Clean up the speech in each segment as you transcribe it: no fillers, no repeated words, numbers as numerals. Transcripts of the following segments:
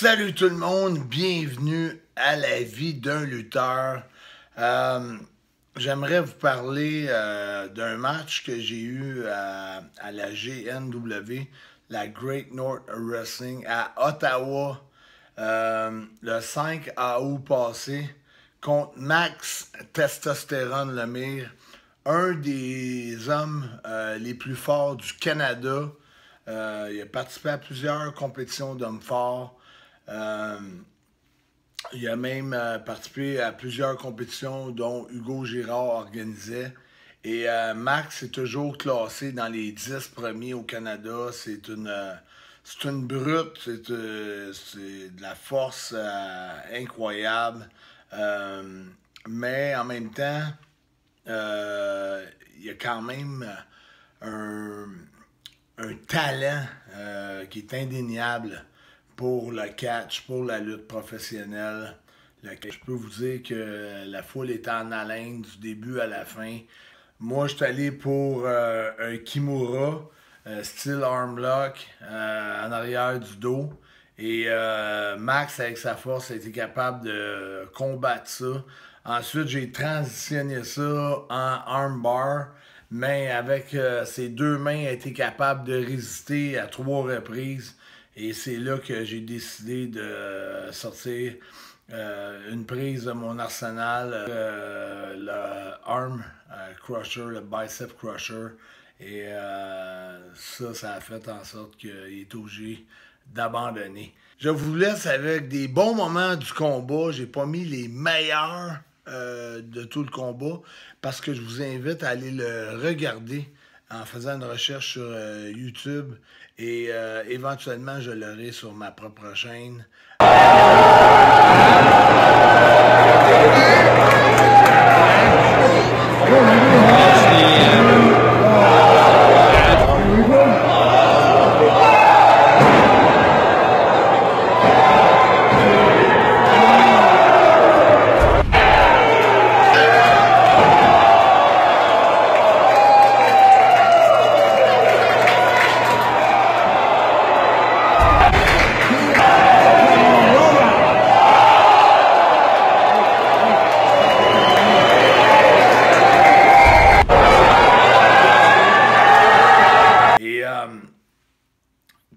Salut tout le monde, bienvenue à la vie d'un lutteur. J'aimerais vous parler d'un match que j'ai eu à la GNW, la Great North Wrestling, à Ottawa, le 5 août passé, contre Max Testostérone Lemire, un des hommes les plus forts du Canada. Il a participé à plusieurs compétitions d'hommes forts. Il a même participé à plusieurs compétitions dont Hugo Girard organisait. Et Max est toujours classé dans les 10 premiers au Canada. C'est une brute, c'est de la force incroyable. Mais en même temps, il y a quand même un talent qui est indéniable pour le catch, pour la lutte professionnelle. Je peux vous dire que la foule était en haleine du début à la fin. Moi, je suis allé pour un Kimura, style armlock, en arrière du dos. Et Max, avec sa force, a été capable de combattre ça. Ensuite, j'ai transitionné ça en armbar, mais avec ses deux mains, il a été capable de résister à 3 reprises. Et c'est là que j'ai décidé de sortir une prise de mon arsenal, le arm crusher, le bicep crusher. Et ça a fait en sorte qu'il est obligé d'abandonner. Je vous laisse avec des bons moments du combat. J'ai pas mis les meilleurs de tout le combat parce que je vous invite à aller le regarder en faisant une recherche sur YouTube et éventuellement je l'aurai sur ma propre chaîne.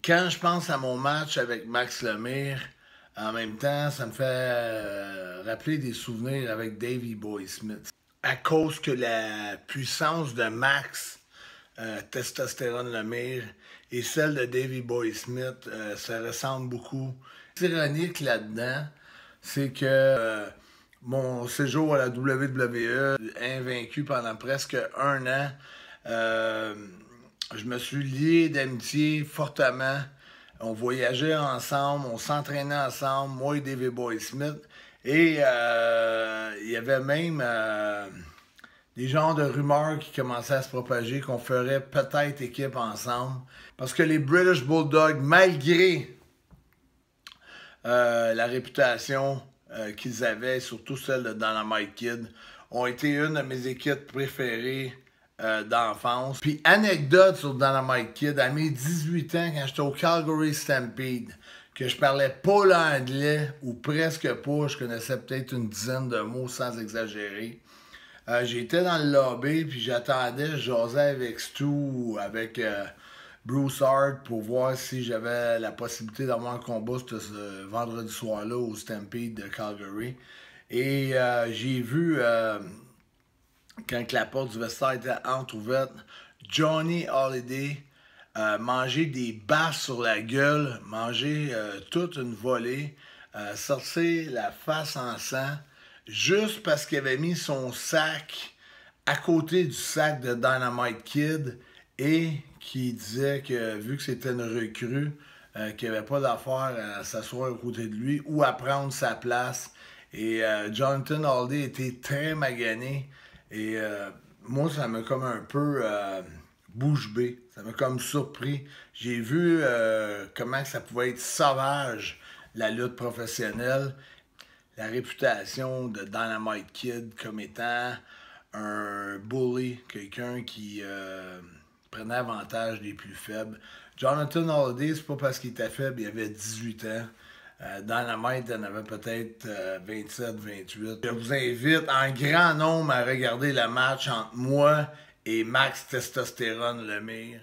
Quand je pense à mon match avec Max Lemire, en même temps, ça me fait rappeler des souvenirs avec Davey Boy Smith. À cause que la puissance de Max Testostérone Lemire et celle de Davey Boy Smith se ressemblent beaucoup. L'ironique là-dedans, c'est que mon séjour à la WWE, invaincu pendant presque un an, je me suis lié d'amitié fortement. On voyageait ensemble, on s'entraînait ensemble, moi et Davey Boy Smith. Et il y avait même des genres de rumeurs qui commençaient à se propager qu'on ferait peut-être équipe ensemble. Parce que les British Bulldogs, malgré la réputation qu'ils avaient, surtout celle de Dynamite Kid, ont été une de mes équipes préférées d'enfance. Puis anecdote sur Dynamite Kid, à mes 18 ans, quand j'étais au Calgary Stampede, que je parlais pas l'anglais, ou presque pas, je connaissais peut-être une dizaine de mots sans exagérer. J'étais dans le lobby, puis j'attendais, je jasais avec Stu, avec Bruce Hart, pour voir si j'avais la possibilité d'avoir un combat ce vendredi soir-là au Stampede de Calgary. Et j'ai vu... quand la porte du vestiaire était entrouverte, Johnny Holiday manger des baffes sur la gueule, manger toute une volée, sortir la face en sang, juste parce qu'il avait mis son sac à côté du sac de Dynamite Kid et qui disait que vu que c'était une recrue, qu'il n'y avait pas d'affaire à s'asseoir à côté de lui ou à prendre sa place. Et Jonathan Holiday était très magané. Et moi, ça m'a comme un peu bouche bée. Ça m'a comme surpris. J'ai vu comment ça pouvait être sauvage, la lutte professionnelle. La réputation de Dynamite Kid comme étant un bully, quelqu'un qui prenait avantage des plus faibles. Jonathan Holiday, c'est pas parce qu'il était faible, il avait 18 ans. Dynamite, il y en avait peut-être 27, 28. Je vous invite en grand nombre à regarder le match entre moi et Max Testostérone Lemire.